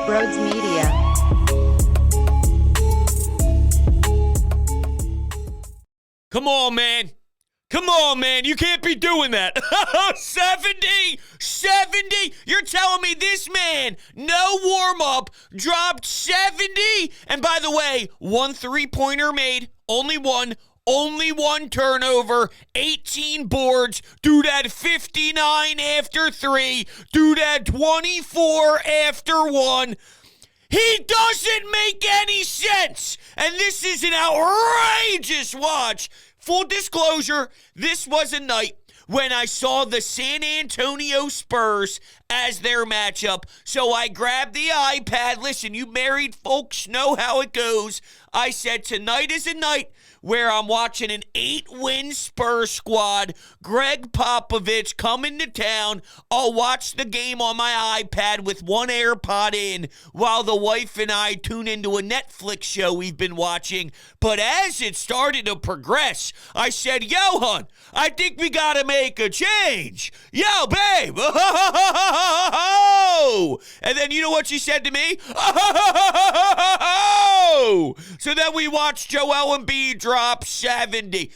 Broads Media. Come on, man. Come on, man. You can't be doing that. 70? 70? You're telling me this man, no warm-up, dropped 70? And by the way, 1 3-pointer made, only one turnover, 18 boards. Dude had 59 after 3. Dude had 24 after 1. He doesn't make any sense. And this is an outrageous watch. Full disclosure, this was a night when I saw the San Antonio Spurs as their matchup. So I grabbed the iPad. Listen, you married folks know how it goes. I said tonight is a night where I'm watching an 8-win Spurs squad. Greg Popovich coming to town. I'll watch the game on my iPad with one AirPod in while the wife and I tune into a Netflix show we've been watching. But as it started to progress, I said, yo, hon, I think we got to make a change. Yo, babe. And then you know what she said to me? So then we watched Joel Embiid drop 70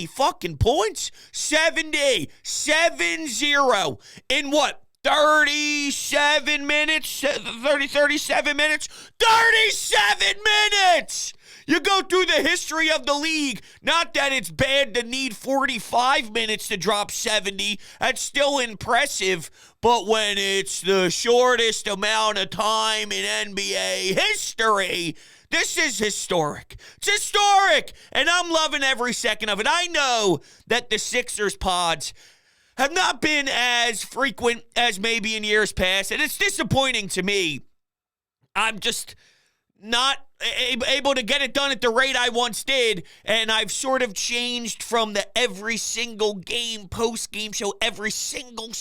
fucking points. 70. 7-0. In what? 37 minutes? 37 minutes? 37 minutes! You go through the history of the league. Not that it's bad to need 45 minutes to drop 70. That's still impressive. But when it's the shortest amount of time in NBA history, this is historic. It's historic. And I'm loving every second of it. I know that the Sixers pods have not been as frequent as maybe in years past. And it's disappointing to me. I'm just not able to get it done at the rate I once did, and I've sort of changed from the every single game post-game show, every single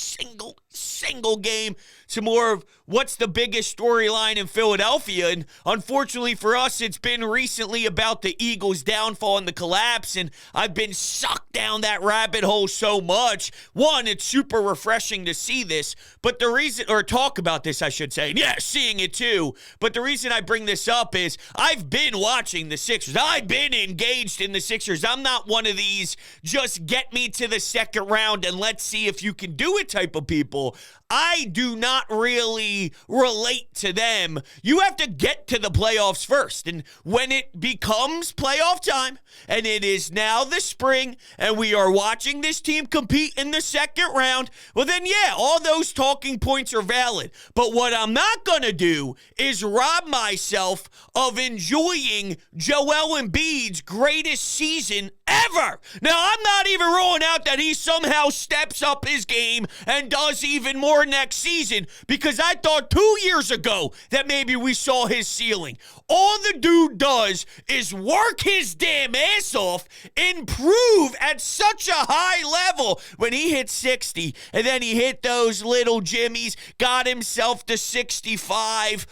game, to more of what's the biggest storyline in Philadelphia. And unfortunately for us, it's been recently about the Eagles' downfall and the collapse, and I've been sucked down that rabbit hole so much. One, it's super refreshing to see this, but the reason, or talk about this, I should say. Yeah, seeing it too. But the reason I bring this up is I've been watching the Sixers. I've been engaged in the Sixers. I'm not one of these just get me to the second round and let's see if you can do it type of people. I do not really relate to them. You have to get to the playoffs first. And when it becomes playoff time, and it is now the spring, and we are watching this team compete in the second round, well then, yeah, all those talking points are valid. But what I'm not going to do is rob myself of enjoying Joel Embiid's greatest season ever. Now, I'm not even ruling out that he somehow steps up his game and does even more next season, because I thought 2 years ago that maybe we saw his ceiling. All the dude does is work his damn ass off, improve at such a high level. When he hit 60 and then he hit those little jimmies, got himself to 65.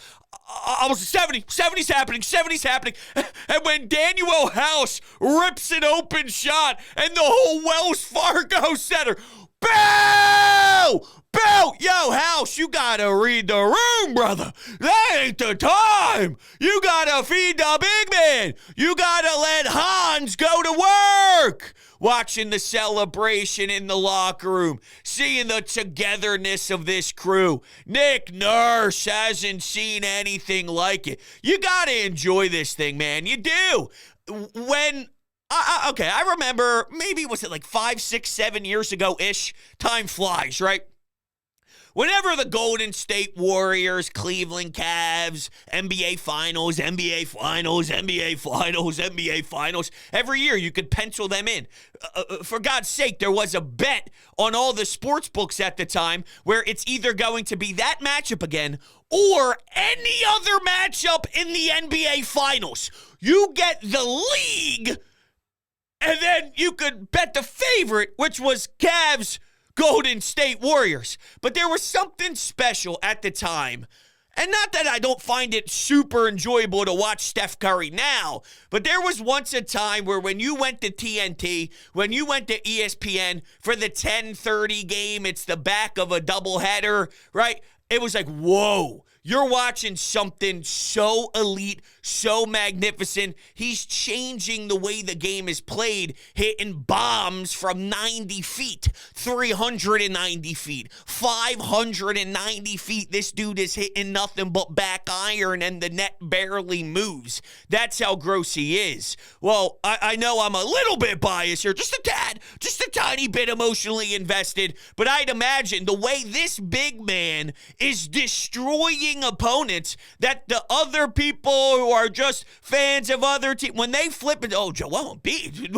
I was 70. 70's happening. And when Daniel House rips an open shot and the whole Wells Fargo Center, boo! Boo! Yo, House, you gotta read the room, brother. That ain't the time. You gotta feed the big man. You gotta let Hans go to work. Watching the celebration in the locker room, seeing the togetherness of this crew. Nick Nurse hasn't seen anything like it. You gotta enjoy this thing, man. You do. When I remember, maybe was it like 5, 6, 7 years ago-ish? Time flies, right? Whenever the Golden State Warriors, Cleveland Cavs, NBA Finals, every year you could pencil them in. For God's sake, there was a bet on all the sports books at the time where it's either going to be that matchup again or any other matchup in the NBA Finals. You get the league, and then you could bet the favorite, which was Cavs Golden State Warriors. But there was something special at the time. And not that I don't find it super enjoyable to watch Steph Curry now, but there was once a time where when you went to TNT, when you went to ESPN for the 10:30 game, it's the back of a doubleheader, right? It was like, whoa, You're watching something so elite, so magnificent. He's changing the way the game is played, hitting bombs from 90 feet, 390 feet, 590 feet. This dude is hitting nothing but back iron, and the net barely moves. That's how gross he is. Well, I know I'm a little bit biased here, just a tad, just a tiny bit emotionally invested, but I'd imagine the way this big man is destroying opponents, that the other people who are just fans of other teams, when they flip it, oh, Joel Embiid,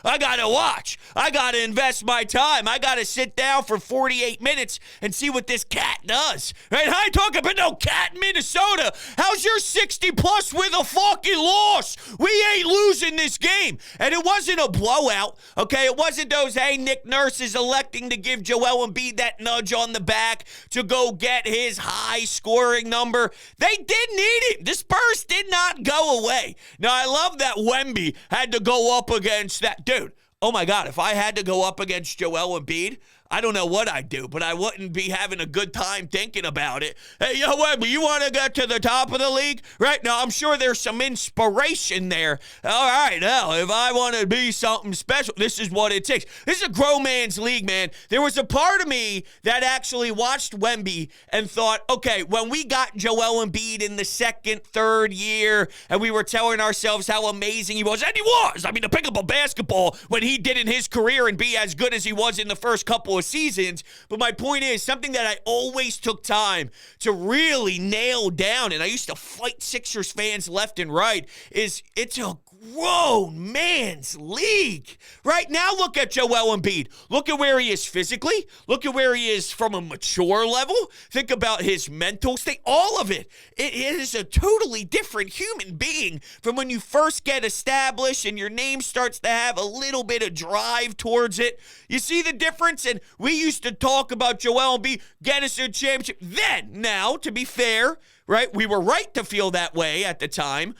I gotta watch. I gotta invest my time. I gotta sit down for 48 minutes and see what this cat does. Right? I ain't talking about no cat in Minnesota. How's your 60 plus with a fucking loss? We ain't losing this game. And it wasn't a blowout, okay? It wasn't those, hey, Nick Nurse is electing to give Joel Embiid that nudge on the back to go get his high scoring number. They did need it. The Spurs did not go away. Now, I love that Wemby had to go up against that. Dude, oh my God, if I had to go up against Joel Embiid, I don't know what I'd do, but I wouldn't be having a good time thinking about it. Hey, yo, Wemby, you want to get to the top of the league? Right now, I'm sure there's some inspiration there. All right, now, if I want to be something special, this is what it takes. This is a grown man's league, man. There was a part of me that actually watched Wemby and thought, okay, when we got Joel Embiid in the second, third year, and we were telling ourselves how amazing he was, and he was. I mean, to pick up a basketball when he did in his career and be as good as he was in the first couple of seasons. But my point is, something that I always took time to really nail down, and I used to fight Sixers fans left and right, is it's a grown man's league. Right now, look at Joel Embiid. Look at where he is physically. Look at where he is from a mature level. Think about his mental state. All of it. It is a totally different human being from when you first get established and your name starts to have a little bit of drive towards it. You see the difference? And we used to talk about Joel Embiid, get us a championship. Then, now, to be fair, right, we were right to feel that way at the time.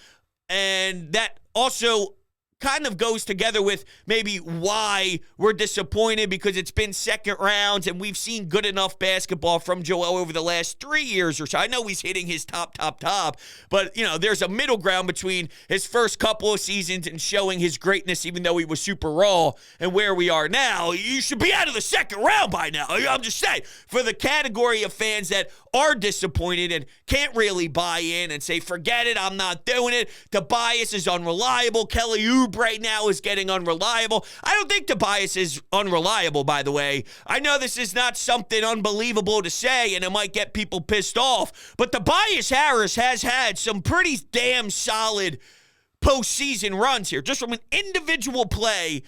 And that also kind of goes together with maybe why we're disappointed, because it's been second rounds and we've seen good enough basketball from Joel over the last 3 years or so. I know he's hitting his top, but, you know, there's a middle ground between his first couple of seasons and showing his greatness, even though he was super raw, and where we are now. You should be out of the second round by now. I'm just saying, for the category of fans that are disappointed and can't really buy in and say, forget it, I'm not doing it. Tobias is unreliable. Kelly Oubre right now is getting unreliable. I don't think Tobias is unreliable, by the way. I know this is not something unbelievable to say, and it might get people pissed off, but Tobias Harris has had some pretty damn solid postseason runs here, just from an individual play.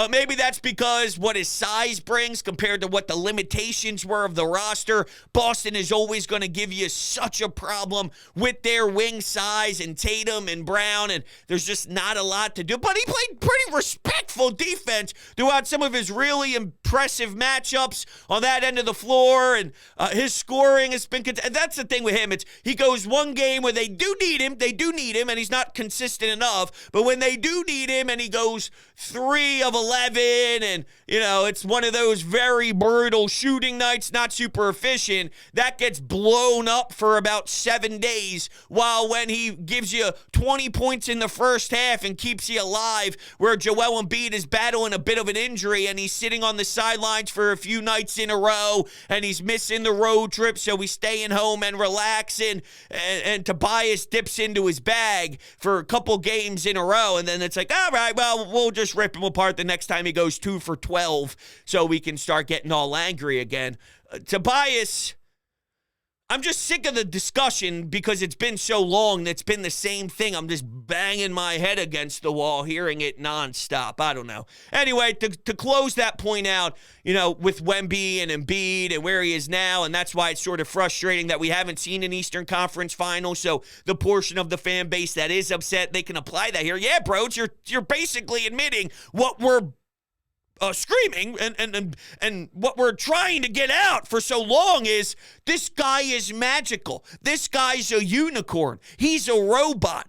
Maybe that's because what his size brings compared to what the limitations were of the roster. Boston is always going to give you such a problem with their wing size and Tatum and Brown, and there's just not a lot to do. But he played pretty respectful defense throughout some of his really impressive matchups on that end of the floor, and his scoring has been and that's the thing with him. He goes one game where they do need him, and he's not consistent enough, but when they do need him and he goes 3 of 11, and, you know, it's one of those very brutal shooting nights, not super efficient, that gets blown up for about 7 days, while when he gives you 20 points in the first half and keeps you alive, where Joel Embiid is battling a bit of an injury and he's sitting on the sidelines for a few nights in a row, and he's missing the road trip, so he's staying home and relaxing, and Tobias dips into his bag for a couple games in a row, and then it's like, all right, well, we'll just rip him apart the next time he goes 2 for 12 so we can start getting all angry again. Tobias, I'm just sick of the discussion because it's been so long. It's been the same thing. I'm just banging my head against the wall, hearing it nonstop. I don't know. Anyway, to close that point out, you know, with Wemby and Embiid and where he is now, and that's why it's sort of frustrating that we haven't seen an Eastern Conference Final, so the portion of the fan base that is upset, they can apply that here. Yeah, bro, you're basically admitting what we're screaming and what we're trying to get out for so long is this guy is magical. This guy's a unicorn. He's a robot.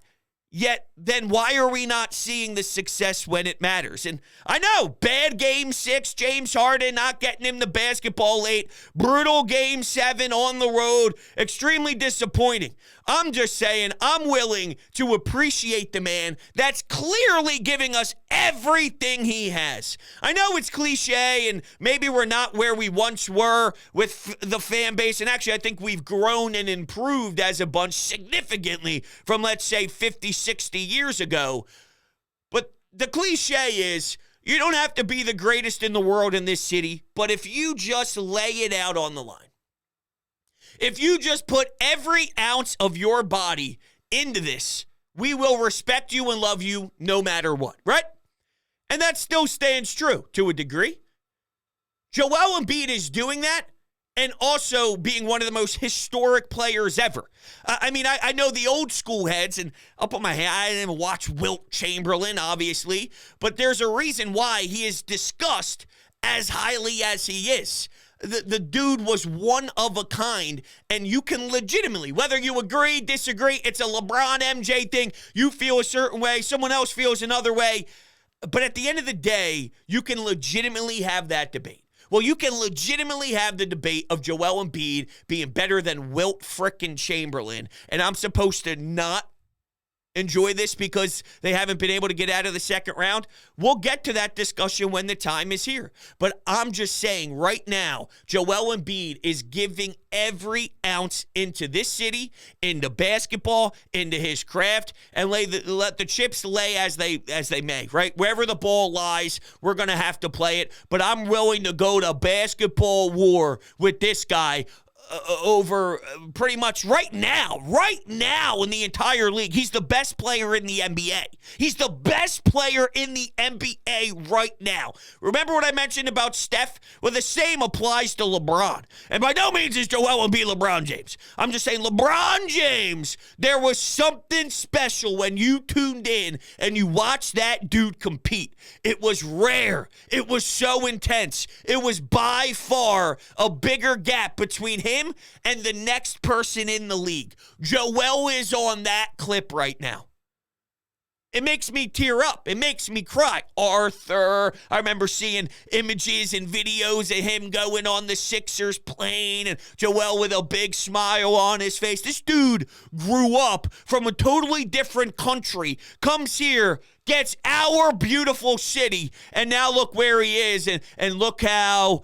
Yet, then why are we not seeing the success when it matters? And I know, bad game 6, James Harden not getting him the basketball late, brutal game 7 on the road, extremely disappointing. I'm just saying I'm willing to appreciate the man that's clearly giving us everything he has. I know it's cliche and maybe we're not where we once were with the fan base. And actually, I think we've grown and improved as a bunch significantly from, let's say, 50, 60 years ago. But the cliche is you don't have to be the greatest in the world in this city, but if you just lay it out on the line, if you just put every ounce of your body into this, we will respect you and love you no matter what, right? And that still stands true to a degree. Joel Embiid is doing that and also being one of the most historic players ever. I know the old school heads, and I'll put my hand, I didn't watch Wilt Chamberlain, obviously, but there's a reason why he is discussed as highly as he is. The dude was one of a kind, and you can legitimately, whether you agree, disagree, it's a LeBron MJ thing, you feel a certain way, someone else feels another way, but at the end of the day, you can legitimately have that debate. Well, you can legitimately have the debate of Joel Embiid being better than Wilt frickin' Chamberlain, and I'm supposed to not enjoy this because they haven't been able to get out of the second round. We'll get to that discussion when the time is here. But I'm just saying right now, Joel Embiid is giving every ounce into this city, into basketball, into his craft, and let the chips lay as they may, right? Wherever the ball lies, we're going to have to play it. But I'm willing to go to basketball war with this guy over pretty much right now in the entire league. He's the best player in the NBA. He's the best player in the NBA right now. Remember what I mentioned about Steph? Well, the same applies to LeBron. And by no means is Joel Embiid LeBron James. I'm just saying LeBron James, there was something special when you tuned in and you watched that dude compete. It was rare. It was so intense. It was by far a bigger gap between him and the next person in the league. Joel is on that clip right now. It makes me tear up. It makes me cry. Arthur, I remember seeing images and videos of him going on the Sixers plane and Joel with a big smile on his face. This dude grew up from a totally different country, comes here, gets our beautiful city, and now look where he is, and look how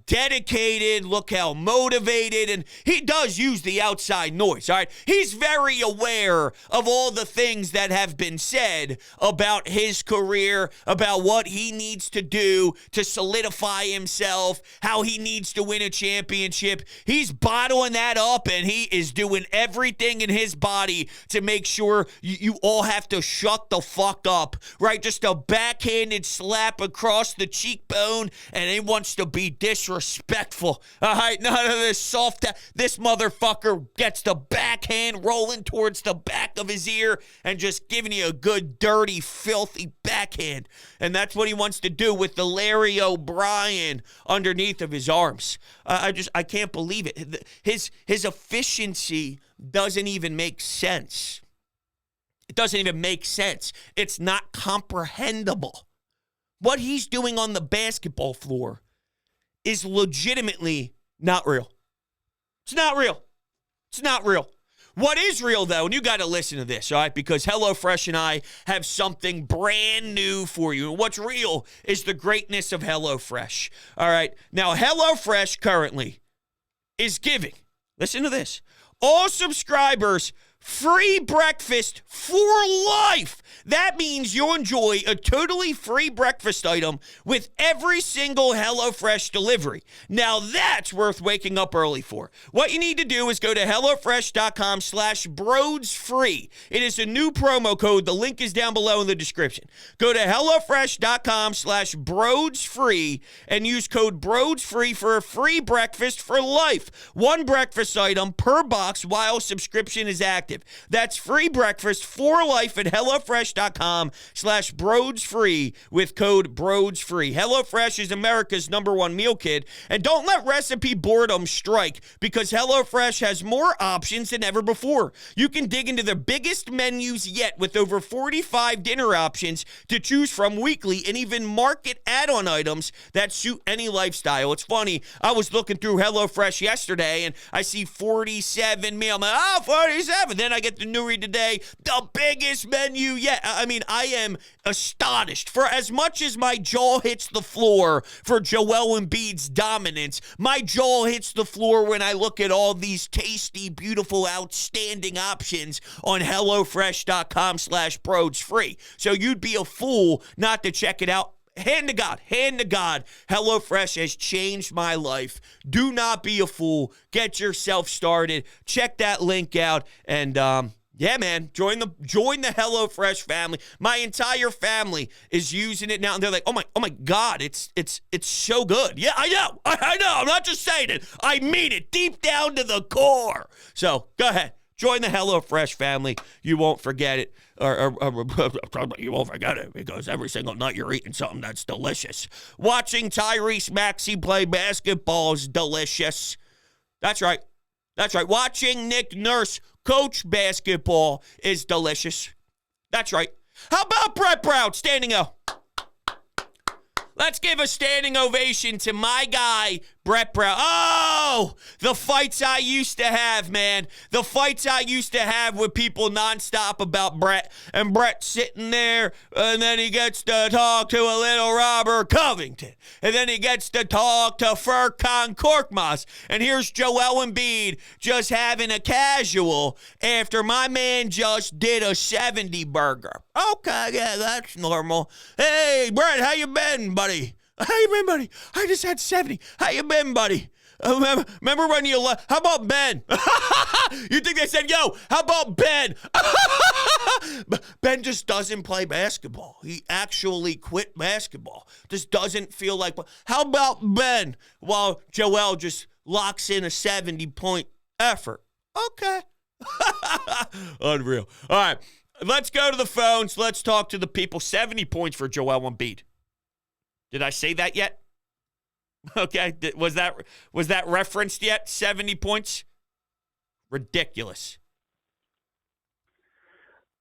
dedicated, look how motivated, and he does use the outside noise, all right? He's very aware of all the things that have been said about his career, about what he needs to do to solidify himself, how he needs to win a championship. He's bottling that up, and he is doing everything in his body to make sure you all have to shut the fuck up, right? Just a backhanded slap across the cheekbone, and he wants to be disrespectful. All right, none of this soft. This motherfucker gets the backhand rolling towards the back of his ear and just giving you a good, dirty, filthy backhand. And that's what he wants to do with the Larry O'Brien underneath of his arms. I can't believe it. His efficiency doesn't even make sense. It doesn't even make sense. It's not comprehensible. What he's doing on the basketball floor is legitimately not real. It's not real. It's not real. What is real, though, and you got to listen to this, all right, because HelloFresh and I have something brand new for you. And what's real is the greatness of HelloFresh. All right, now HelloFresh currently is giving, listen to this, all subscribers free breakfast for life. That means you'll enjoy a totally free breakfast item with every single HelloFresh delivery. Now that's worth waking up early for. What you need to do is go to HelloFresh.com/BrodesFree. It is a new promo code. The link is down below in the description. Go to HelloFresh.com/BrodesFree and use code BrodesFree for a free breakfast for life. One breakfast item per box while subscription is active. attractive. That's free breakfast for life at HelloFresh.com/BrodesFree with code BrodesFree. HelloFresh is America's #1 meal kit, and don't let recipe boredom strike, because HelloFresh has more options than ever before. You can dig into the biggest menus yet with over 45 dinner options to choose from weekly, and even market add-on items that suit any lifestyle. It's funny, I was looking through HelloFresh yesterday, and I see 47 meal. I'm like, 47. Then I get the new read today, the biggest menu yet. I mean, I am astonished. For as much as my jaw hits the floor for Joel Embiid's dominance, my jaw hits the floor when I look at all these tasty, beautiful, outstanding options on HelloFresh.com/BrodesFree. So you'd be a fool not to check it out. Hand to God, HelloFresh has changed my life. Do not be a fool. Get yourself started. Check that link out, and yeah, man, join the HelloFresh family. My entire family is using it now, and they're like, oh my God, it's so good. Yeah, I know. I'm not just saying it. I mean it deep down to the core. So go ahead. Join the HelloFresh family. You won't forget it. Or you won't forget it, because every single night you're eating something that's delicious. Watching Tyrese Maxey play basketball is delicious. That's right. Watching Nick Nurse coach basketball is delicious. That's right. How about Brett Brown standing up? Let's give a standing ovation to my guy, Brett Brown. Oh, the fights I used to have, man. The fights I used to have with people nonstop about Brett. And Brett sitting there, and then he gets to talk to a little Robert Covington. And then he gets to talk to Furkan Korkmaz. And here's Joel Embiid just having a casual after my man just did a 70 burger. Okay, yeah, that's normal. Hey, Brett, how you been, buddy? How you been, buddy? I just had 70. How you been, buddy? Remember when you left? How about Ben? You think they said, yo, how about Ben? Ben just doesn't play basketball. He actually quit basketball. Just doesn't feel like. How about Ben? While Joel just locks in a 70-point effort. Okay. Unreal. All right. Let's go to the phones. Let's talk to the people. 70 points for Joel Embiid. Did I say that yet? Okay. Was that referenced yet? 70 points? Ridiculous.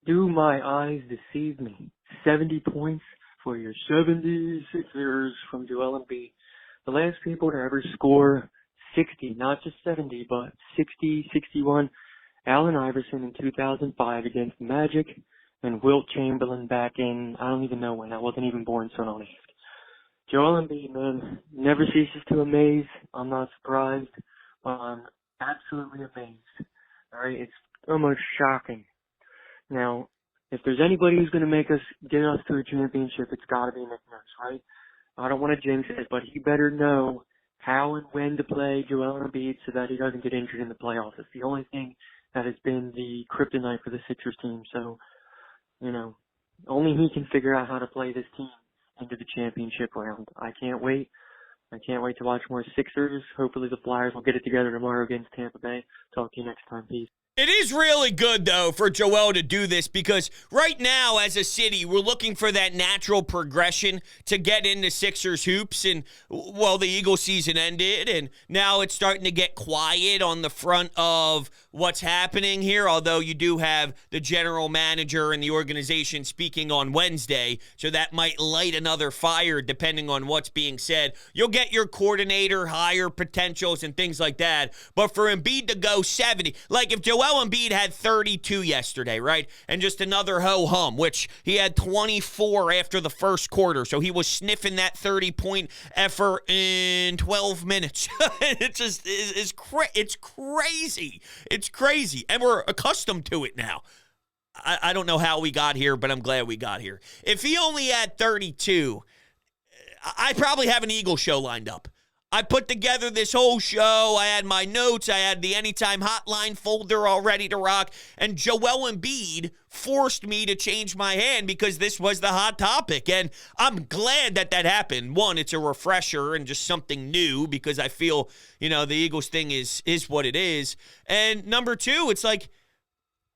Do my eyes deceive me? 70 points for your 76ers from Joel Embiid. The last people to ever score 60, not just 70, but 60, 61. Allen Iverson in 2005 against the Magic, and Wilt Chamberlain back in, I don't even know when. I wasn't even born, so don't ask. Joel Embiid, man, never ceases to amaze. I'm not surprised, but I'm absolutely amazed. All right, it's almost shocking. Now, if there's anybody who's going to make us get us to a championship, it's got to be Nick Nurse, right? I don't want to jinx it, but he better know how and when to play Joel Embiid so that he doesn't get injured in the playoffs. It's the only thing that has been the kryptonite for the Sixers team. So, only he can figure out how to play this team into the championship round. I can't wait. I can't wait to watch more Sixers. Hopefully the Flyers will get it together tomorrow against Tampa Bay. Talk to you next time. Peace. It is really good, though, for Joel to do this, because right now, as a city, we're looking for that natural progression to get into Sixers hoops. And, well, the Eagles season ended, and now it's starting to get quiet on the front of what's happening here, although you do have the general manager and the organization speaking on Wednesday, so that might light another fire depending on what's being said. You'll get your coordinator hire potentials and things like that, but for Embiid to go 70, like if Joel Embiid had 32 yesterday, right, and just another ho-hum, which he had 24 after the first quarter, so he was sniffing that 30-point effort in 12 minutes. It's crazy. It's crazy, and we're accustomed to it now. I don't know how we got here, but I'm glad we got here. If he only had 32, I probably have an Eagle show lined up. I put together this whole show. I had my notes. I had the Anytime Hotline folder all ready to rock. And Joel Embiid forced me to change my hand because this was the hot topic. And I'm glad that happened. One, it's a refresher and just something new because I feel, the Eagles thing is what it is. And number two, it's like,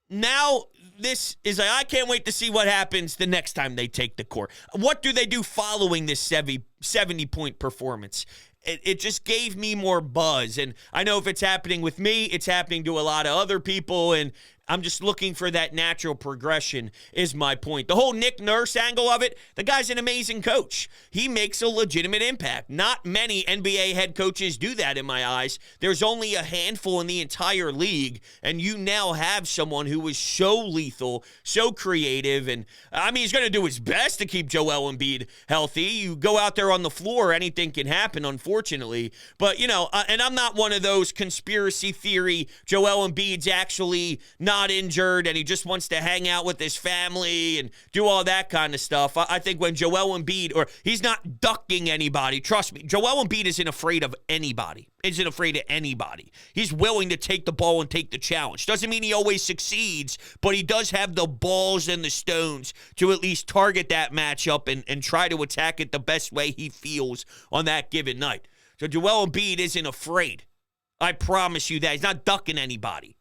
now this is I can't wait to see what happens the next time they take the court. What do they do following this 70-point performance? It just gave me more buzz. And I know if it's happening with me, it's happening to a lot of other people. And I'm just looking for that natural progression is my point. The whole Nick Nurse angle of it, the guy's an amazing coach. He makes a legitimate impact. Not many NBA head coaches do that in my eyes. There's only a handful in the entire league, and you now have someone who is so lethal, so creative, and I mean, he's going to do his best to keep Joel Embiid healthy. You go out there on the floor, anything can happen, unfortunately. But, you know, and I'm not one of those conspiracy theory, Joel Embiid's actually not injured and he just wants to hang out with his family and do all that kind of stuff. I think when Joel Embiid, or he's not ducking anybody, trust me, Joel Embiid isn't afraid of anybody. Isn't afraid of anybody. He's willing to take the ball and take the challenge. Doesn't mean he always succeeds, but he does have the balls and the stones to at least target that matchup and try to attack it the best way he feels on that given night. So Joel Embiid isn't afraid. I promise you that. He's not ducking anybody.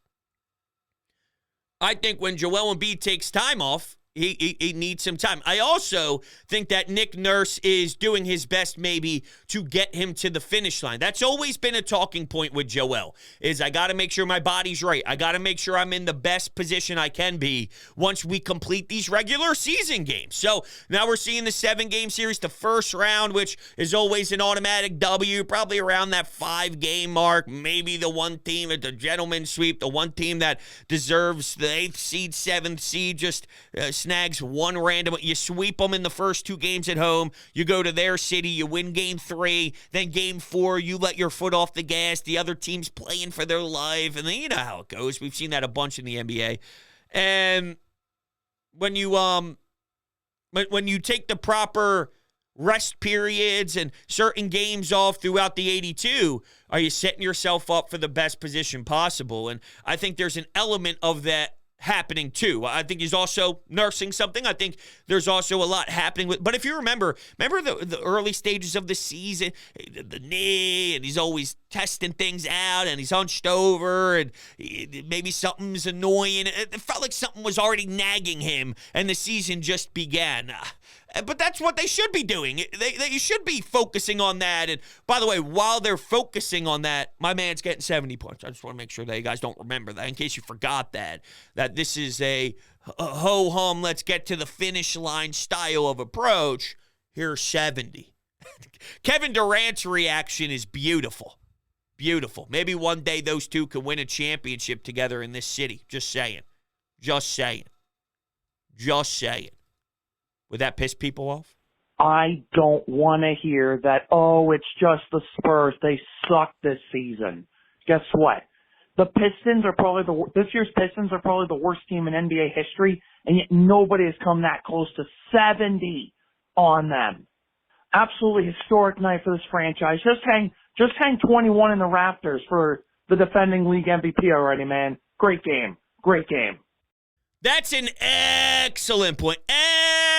I think when Joel Embiid takes time off, he needs some time. I also think that Nick Nurse is doing his best maybe to get him to the finish line. That's always been a talking point with Joel, is I got to make sure my body's right. I got to make sure I'm in the best position I can be once we complete these regular season games. So now we're seeing the 7-game series, the first round, which is always an automatic W, probably around that 5-game mark. Maybe the one team at the gentleman's sweep, the one team that deserves the 8th seed, 7th seed, just snags one random. You sweep them in the first 2 games at home. You go to their city. You win game 3. Then game 4, you let your foot off the gas. The other team's playing for their life. And then you know how it goes. We've seen that a bunch in the NBA. And when you take the proper rest periods and certain games off throughout the 82, are you setting yourself up for the best position possible? And I think there's an element of that happening too. I think he's also nursing something. I think there's also a lot happening with, but if you remember the early stages of the season, the knee, and he's always testing things out, and he's hunched over, and maybe something's annoying. It felt like something was already nagging him, and the season just began. But that's what they should be doing. They should be focusing on that. And by the way, while they're focusing on that, my man's getting 70 points. I just want to make sure that you guys don't remember that in case you forgot that this is a ho-hum, let's get to the finish line style of approach. Here's 70. Kevin Durant's reaction is beautiful. Beautiful. Maybe one day those two can win a championship together in this city. Just saying. Just saying. Just saying. Would that piss people off? I don't want to hear that, oh, it's just the Spurs. They suck this season. Guess what? The Pistons are probably this year's Pistons are probably the worst team in NBA history, and yet nobody has come that close to 70 on them. Absolutely historic night for this franchise. Just hang 21 in the rafters for the defending league MVP already, man. Great game. Great game. That's an excellent point.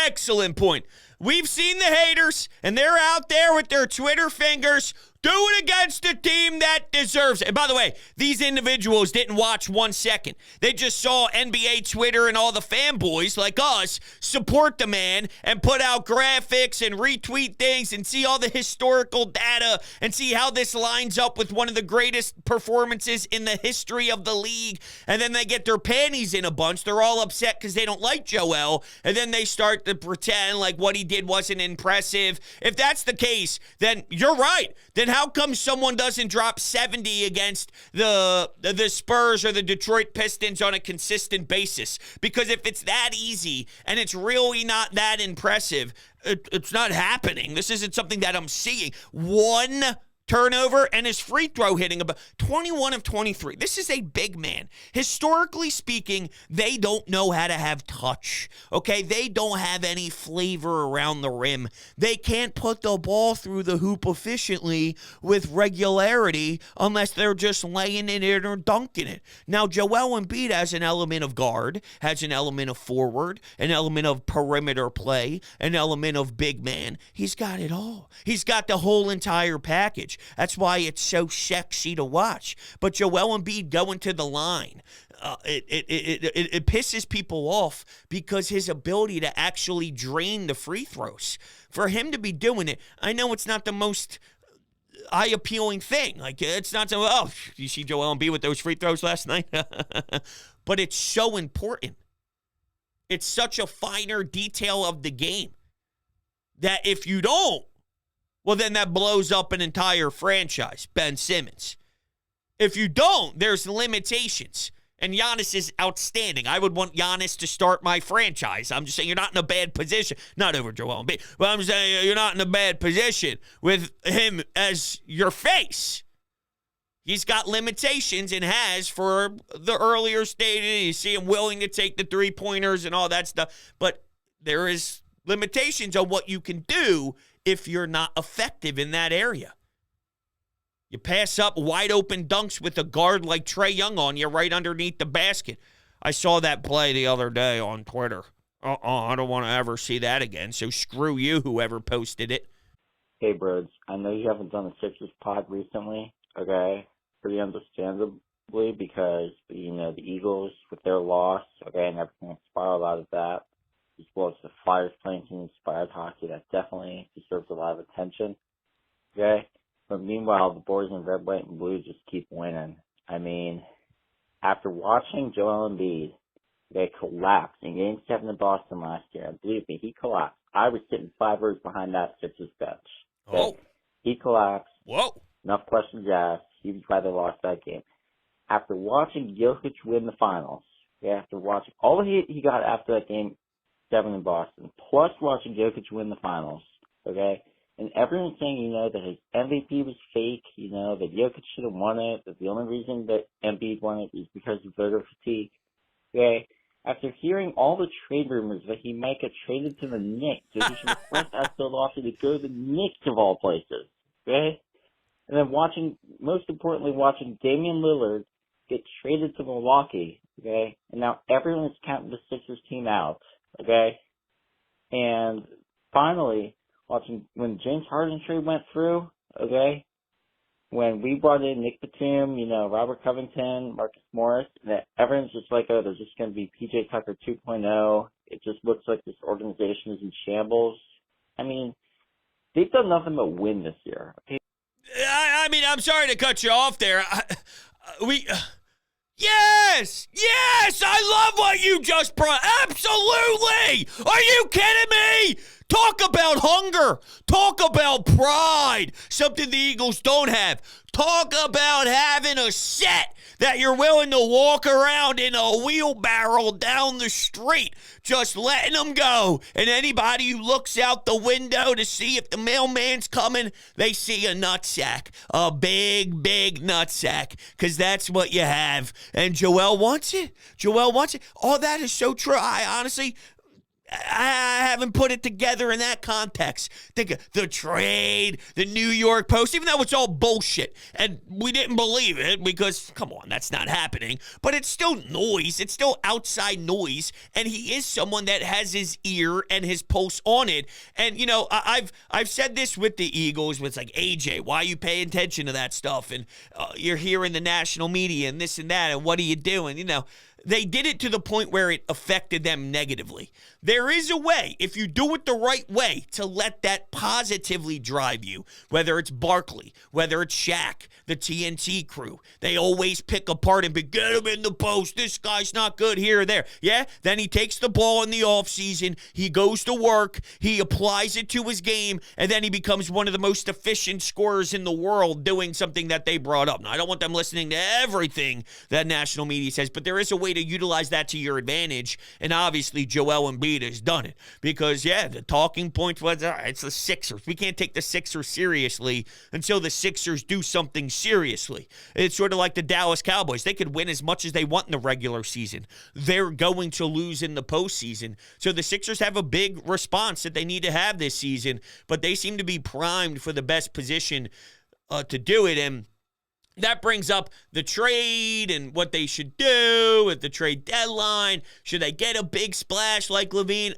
Excellent point. We've seen the haters, and they're out there with their Twitter fingers doing against the team that deserves it. And by the way, these individuals didn't watch 1 second. They just saw NBA Twitter and all the fanboys like us support the man and put out graphics and retweet things and see all the historical data and see how this lines up with one of the greatest performances in the history of the league. And then they get their panties in a bunch. They're all upset because they don't like Joel. And then they start to pretend like what he did wasn't impressive. If that's the case, then you're right. Then how come someone doesn't drop 70 against the Spurs or the Detroit Pistons on a consistent basis? Because if it's that easy and it's really not that impressive, it's not happening. This isn't something that I'm seeing. One turnover and his free throw hitting about 21 of 23. This is a big man. Historically speaking, they don't know how to have touch. Okay, they don't have any flavor around the rim. They can't put the ball through the hoop efficiently with regularity unless they're just laying it in or dunking it. Now, Joel Embiid has an element of guard, has an element of forward, an element of perimeter play, an element of big man. He's got it all. He's got the whole entire package. range. That's why it's so sexy to watch. But Joel Embiid going to the line, it pisses people off because his ability to actually drain the free throws. For him to be doing it, I know it's not the most eye-appealing thing. Like, it's not so, oh, you see Joel Embiid with those free throws last night? But it's so important. It's such a finer detail of the game that if you don't, well, then that blows up an entire franchise, Ben Simmons. If you don't, there's limitations. And Giannis is outstanding. I would want Giannis to start my franchise. I'm just saying you're not in a bad position. Not over Joel Embiid, but I'm saying you're not in a bad position with him as your face. He's got limitations and has for the earlier stages. You see him willing to take the three-pointers and all that stuff. But there is limitations on what you can do if you're not effective in that area. You pass up wide open dunks with a guard like Trae Young on you right underneath the basket. I saw that play the other day on Twitter. I don't want to ever see that again. So screw you, whoever posted it. Hey, Broads. I know you haven't done a Sixers pod recently, okay? Pretty understandably because, you know, the Eagles with their loss, okay, and everything that spiraled out of that, as well as the Flyers playing some inspired hockey, that definitely deserves a lot of attention, okay? But meanwhile, the boys in red, white, and blue just keep winning. I mean, after watching Joel Embiid, they collapsed in Game 7 in Boston last year. And believe me, he collapsed. I was sitting 5 rows behind that Sixers bench. Okay? Oh. He collapsed. Whoa. Enough questions asked. He was why they lost that game. After watching Jokic win the finals, after watching all he got after that Game 7 in Boston, plus watching Jokic win the finals, okay? And everyone's saying, you know, that his MVP was fake, you know, that Jokic should have won it, that the only reason that Embiid won it is because of voter fatigue. Okay? After hearing all the trade rumors that he might get traded to the Knicks, so he should request out Philadelphia to go to the Knicks of all places. Okay? And then most importantly, watching Damian Lillard get traded to Milwaukee. Okay? And now everyone is counting the Sixers team out. Okay? And finally, watching when James Harden trade went through, okay, when we brought in Nick Batum, you know, Robert Covington, Marcus Morris, and everyone's just like, oh, there's just going to be PJ Tucker 2.0. It just looks like this organization is in shambles. I mean, they've done nothing but win this year. Okay? I mean, I'm sorry to cut you off there. Yes, I love what you just brought. Absolutely. Are you kidding me? Talk about hunger. Talk about pride. Something the Eagles don't have. Talk about having a set that you're willing to walk around in a wheelbarrow down the street, just letting them go. And anybody who looks out the window to see if the mailman's coming, they see a nutsack, a big, big nutsack, because that's what you have. And Joel wants it. All that is so true. I haven't put it together in that context. Think of the trade, the New York Post, even though it's all bullshit. And we didn't believe it because, come on, that's not happening. But it's still noise. It's still outside noise. And he is someone that has his ear and his pulse on it. And, you know, I've said this with the Eagles, with like, AJ, why you pay attention to that stuff? And you're hearing the national media and this and that. And what are you doing? You know, they did it to the point where it affected them negatively. There is a way, if you do it the right way, to let that positively drive you, whether it's Barkley, whether it's Shaq, the TNT crew. They always pick apart and get him in the post. This guy's not good here or there. Yeah, then he takes the ball in the offseason. He goes to work. He applies it to his game, and then he becomes one of the most efficient scorers in the world doing something that they brought up. Now, I don't want them listening to everything that national media says, but there is a way to utilize that to your advantage, and obviously Joel Embiid has done it because, yeah, the talking point was, it's the Sixers. We can't take the Sixers seriously until the Sixers do something seriously. It's sort of like the Dallas Cowboys. They could win as much as they want in the regular season. They're going to lose in the postseason. So the Sixers have a big response that they need to have this season, but they seem to be primed for the best position to do it. And that brings up the trade and what they should do at the trade deadline. Should they get a big splash like Levine?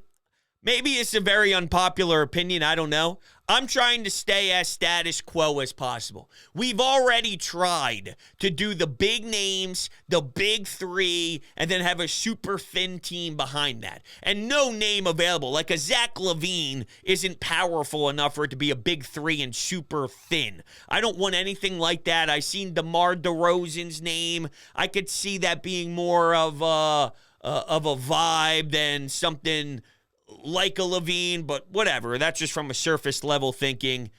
Maybe it's a very unpopular opinion. I don't know. I'm trying to stay as status quo as possible. We've already tried to do the big names, the big three, and then have a super thin team behind that. And no name available. Like a Zach LaVine isn't powerful enough for it to be a big three and super thin. I don't want anything like that. I seen DeMar DeRozan's name. I could see that being more of a vibe than something like a LaVine, but whatever. That's just from a surface level thinking.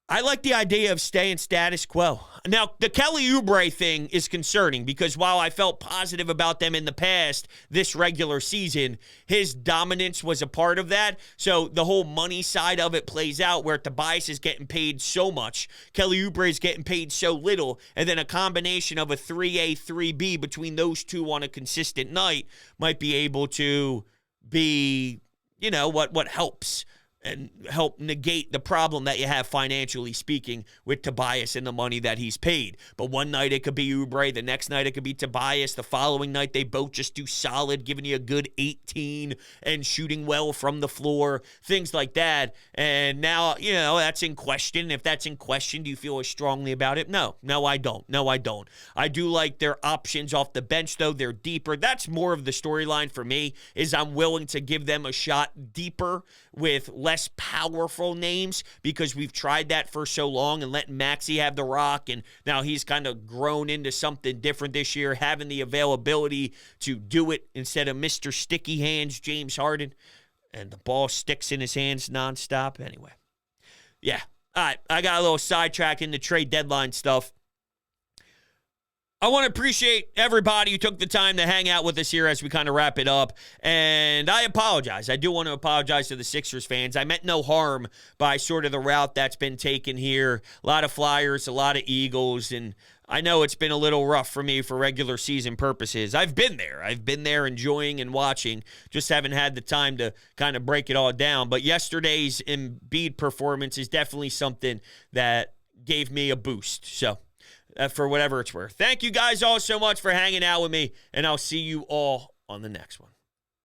I like the idea of staying status quo. Now, the Kelly Oubre thing is concerning because while I felt positive about them in the past, this regular season, his dominance was a part of that. So the whole money side of it plays out where Tobias is getting paid so much, Kelly Oubre is getting paid so little, and then a combination of a 3A, 3B between those two on a consistent night might be able to be, what helps and help negate the problem that you have financially speaking with Tobias and the money that he's paid. But one night it could be Oubre, the next night it could be Tobias, the following night they both just do solid, giving you a good 18 and shooting well from the floor, things like that. And now, that's in question. If that's in question, do you feel as strongly about it? No, I don't. I do like their options off the bench, though. They're deeper. That's more of the storyline for me, is I'm willing to give them a shot deeper with less powerful names because we've tried that for so long and letting Maxey have the rock, and now he's kind of grown into something different this year, having the availability to do it instead of Mr. Sticky Hands James Harden, and the ball sticks in his hands nonstop. Anyway, yeah. All right, I got a little sidetrack into trade deadline stuff. I want to appreciate everybody who took the time to hang out with us here as we kind of wrap it up. And I apologize. I do want to apologize to the Sixers fans. I meant no harm by sort of the route that's been taken here. A lot of Flyers, a lot of Eagles, and I know it's been a little rough for me for regular season purposes. I've been there enjoying and watching. Just haven't had the time to kind of break it all down. But yesterday's Embiid performance is definitely something that gave me a boost. So, for whatever it's worth. Thank you guys all so much for hanging out with me, and I'll see you all on the next one.